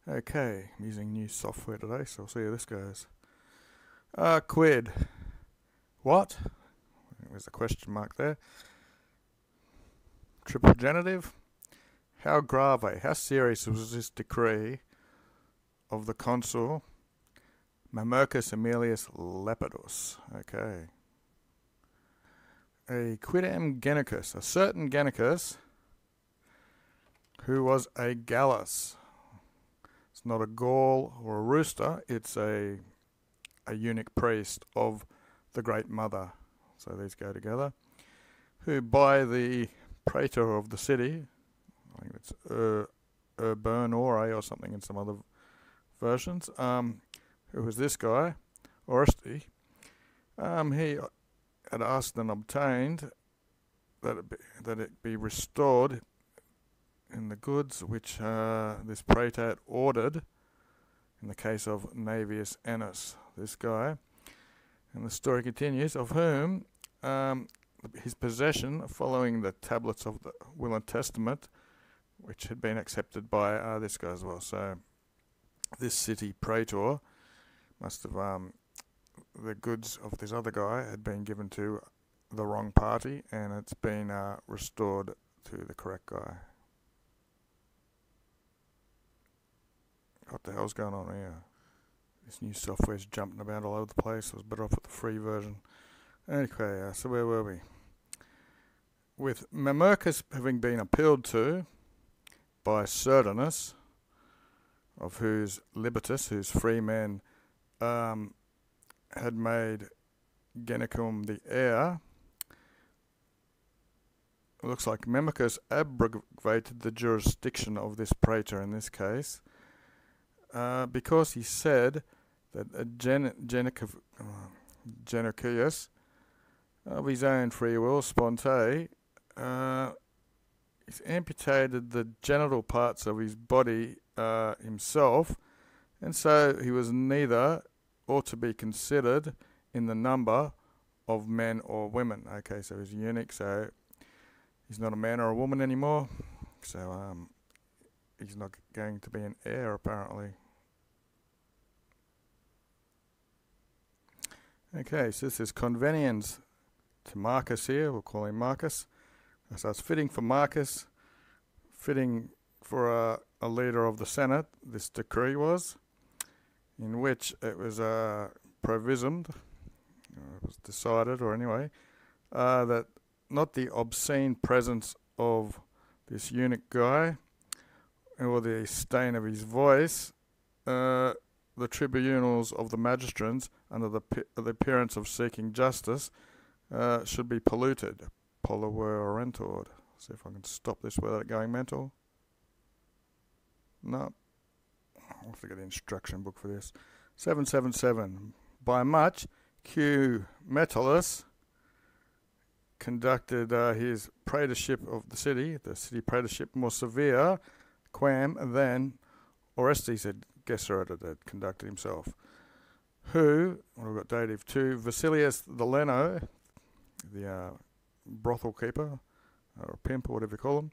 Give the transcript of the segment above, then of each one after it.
Okay, I'm using new software today, so I'll see how this goes. Quid. What? There's a question mark there. Triple genitive. How grave, how serious was this decree of the consul Mamercus Aemilius Lepidus? Okay. A quidam Genicus, a certain Genicus, who was a Gallus. It's not a Gaul or a rooster, it's a eunuch priest of the Great Mother. So these go together. Who by the praetor of the city, I think it's Urbernore or something in some other versions, who was this guy, Oreste, he had asked and obtained that it be restored in the goods which this praetor had ordered in the case of Navius Annus, this guy. And the story continues, of whom his possession, following the tablets of the Will and Testament, which had been accepted by this guy as well. So this city praetor must have, the goods of this other guy had been given to the wrong party, and it's been restored to the correct guy. What the hell's going on here? This new software's jumping about all over the place. I was better off with the free version. Okay, so where were we? With Mamercus having been appealed to by Cerdinus, of whose Libertus, whose free men had made Genicum the heir, it looks like Mamercus abrogated the jurisdiction of this praetor in this case, because he said that Genicius, of his own free will, sponte, he's amputated the genital parts of his body himself, and so he was neither ought to be considered in the number of men or women. Okay, so he's a eunuch, so he's not a man or a woman anymore, so he's not going to be an heir apparently. Okay, so this is conveniens to Marcus here. We'll call him Marcus. So it's fitting for Marcus, fitting for a leader of the Senate, this decree was, in which it was provisioned, it was decided, or anyway, that not the obscene presence of this eunuch guy, or the stain of his voice, the tribunals of the magistrates, under the appearance of seeking justice, should be polluted. Polluerentur. See if I can stop this without it going mental. No. I'll have to get the instruction book for this. 777. By much, Q. Metellus conducted his praetorship of the city praetorship, more severe, quam, than Orestes had conducted himself. Who, what have we got dative to, Valerius the Leno, the brothel keeper, or pimp, or whatever you call him.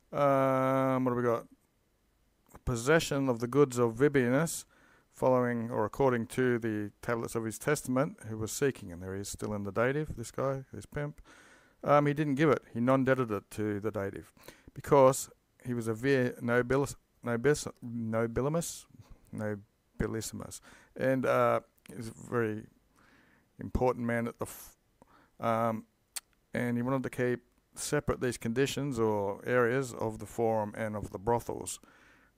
What have we got? Possession of the goods of Vibianus, following or according to the tablets of his testament, who was seeking, and there he is still in the dative, this guy, this pimp. He didn't give it, he non-debted it to the dative, because he was a vir nobilissimus, and he was a very important man at the and he wanted to keep separate these conditions or areas of the forum and of the brothels,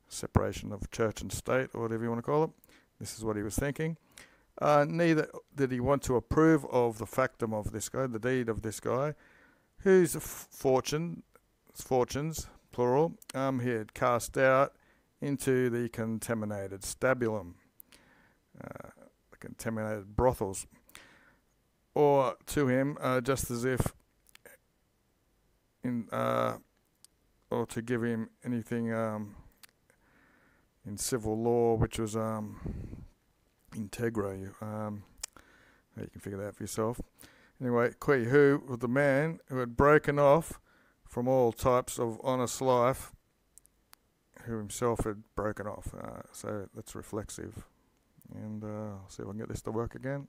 separation of church and state, or whatever you want to call it. This is what he was thinking. Neither did he want to approve of the factum of this guy, the deed of this guy, whose fortunes, plural, he had cast out into the contaminated stabulum, the contaminated brothels, or to him, just as if or to give him anything in civil law, which was integro. You can figure that out for yourself. Anyway, qui, who was the man who had broken off from all types of honest life, who himself had broken off. So that's reflexive. And I'll see if I can get this to work again.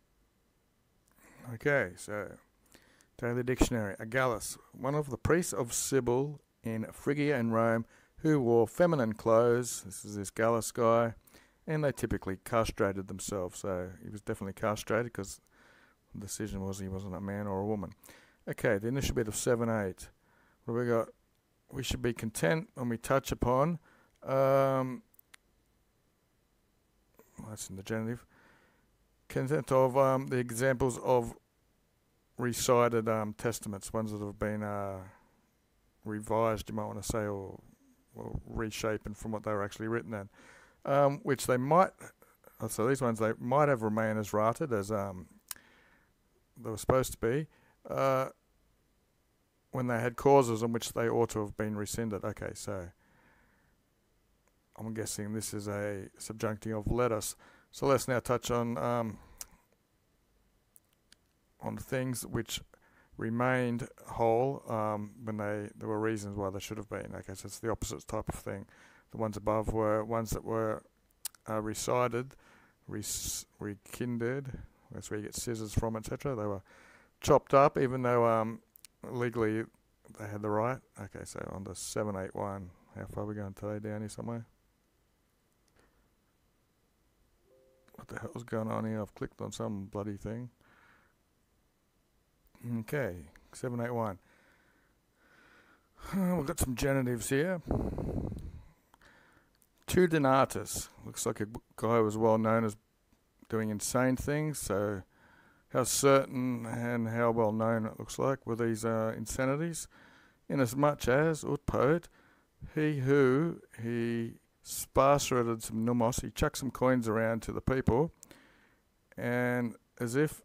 Okay, so Daily Dictionary. A Gallus, one of the priests of Cybele in Phrygia and Rome, who wore feminine clothes. This is this Gallus guy. And they typically castrated themselves. So he was definitely castrated because the decision was he wasn't a man or a woman. Okay, the initial bit of 7-8. What have we got? We should be content when we touch upon. That's in the genitive. Content of the examples of recited testaments, ones that have been revised, you might want to say, or reshapen from what they were actually written in. Which they might, so these ones they might have remained as rated as they were supposed to be, when they had causes on which they ought to have been rescinded. Okay, so I'm guessing this is a subjuncting of let us. So let's now touch on things which remained whole when there were reasons why they should have been. Okay, so it's the opposite type of thing. The ones above were ones that were recited, rekinded. That's where you get scissors from, etc. They were chopped up, even though legally they had the right. Okay, so on to 781. How far are we going today? Down here somewhere? What the hell's going on here? I've clicked on some bloody thing. Okay, 781. We've got some genitives here. Tudonatus. Looks like a guy who was well known as doing insane things. So how certain and how well known it looks like were these insanities. Inasmuch as, ut poet, he sparsated some numos, he chucked some coins around to the people, and as if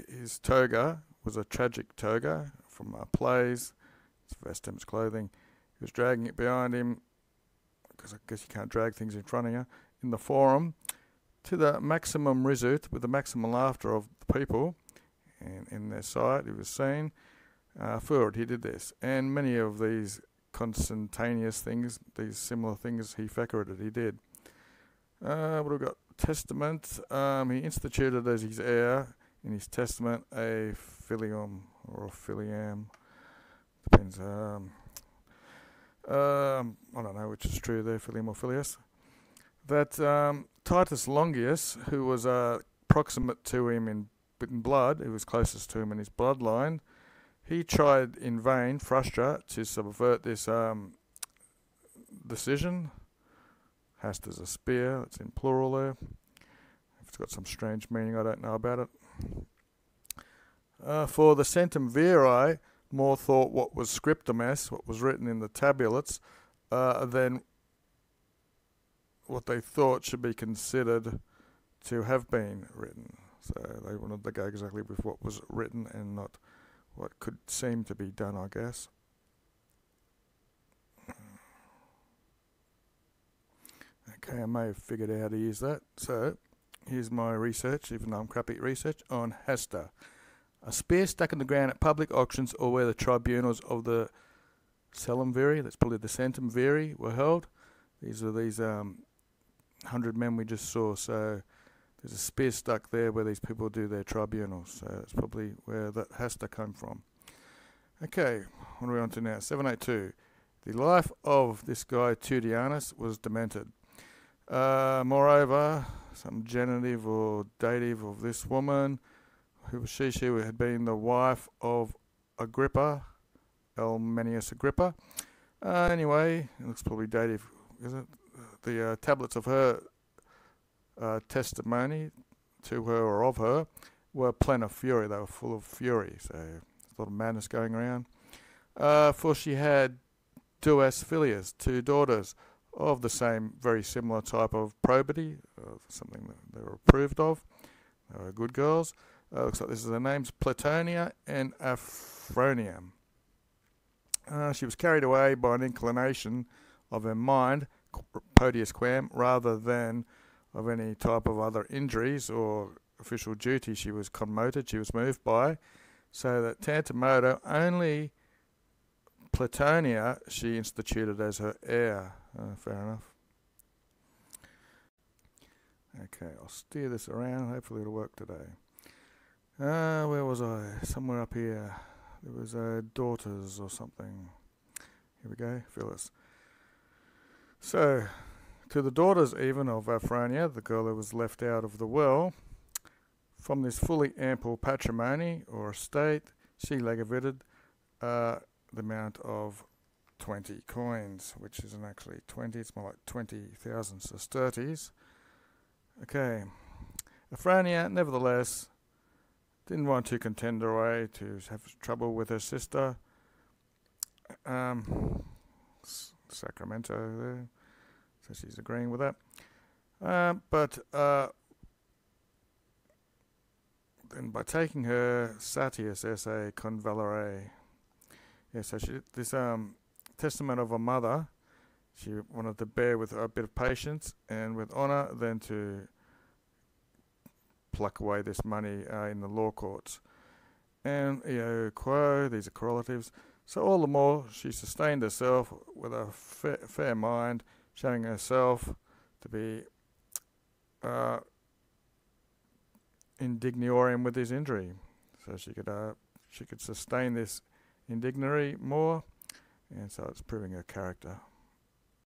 his toga was a tragic toga from plays, his vest and his clothing, he was dragging it behind him, because I guess you can't drag things in front of you, in the forum, to the maximum risut, with the maximum laughter of the people, and in their sight, it was seen, forward, he did this, and many of these constantaneous things, these similar things he fecerated, he did. What have we got? Testament, he instituted as his heir, in his testament, a filium, or a filiam, depends, I don't know which is true there, filium or filius, that Titus Longius, who was proximate to him in blood, who was closest to him in his bloodline, he tried in vain, frustra, to subvert this decision. Hast as a spear, that's in plural there. If it's got some strange meaning, I don't know about it. For the centum viri, more thought what was scriptum est, what was written in the tabulates, than what they thought should be considered to have been written. So they wanted to go exactly with what was written and not what could seem to be done, I guess. Okay, I may have figured out how to use that. So here's my research, even though I'm crappy at research, on hasta. A spear stuck in the ground at public auctions or where the tribunals of the Celum Viri, that's probably the Centum Viri, were held. These are these 100 men we just saw. So there's a spear stuck there where these people do their tribunals. So that's probably where that has to come from. Okay, what are we on to now? 782. The life of this guy Tudianus was demented. Moreover, some genitive or dative of this woman, who was she? She had been the wife of Agrippa, Elmenius Agrippa. Anyway, it looks probably dative, is it? The tablets of her testimony to her or of her were plen of fury. They were full of fury, so a lot of madness going around. For she had duas filias, two daughters of the same, very similar type of probity, something that they were approved of. They were good girls. Looks like this is their names, Platonia and Aphronia. She was carried away by an inclination of her mind, podius quam, rather than of any type of other injuries or official duty. She was commoted, she was moved by, so that tantamodo only Platonia she instituted as her heir. Fair enough. Okay, I'll steer this around. Hopefully it'll work today. Where was I? Somewhere up here. There was daughters or something. Here we go. Phyllis. So, to the daughters even of Afrania, the girl who was left out of the well, from this fully ample patrimony or estate, she legated the amount of 20 coins, which isn't actually 20, it's more like 20,000 sesterces. Okay. Afrania, nevertheless, didn't want to contend her way to have trouble with her sister. Sacramento there. So she's agreeing with that. But then by taking her Satius esse con valere, so this testament of a mother, she wanted to bear with a bit of patience and with honour, then to pluck away this money in the law courts. And quo, these are correlatives. So all the more she sustained herself with a fair mind, showing herself to be indignorium with his injury. So she could sustain this indignity more, and so it's proving her character.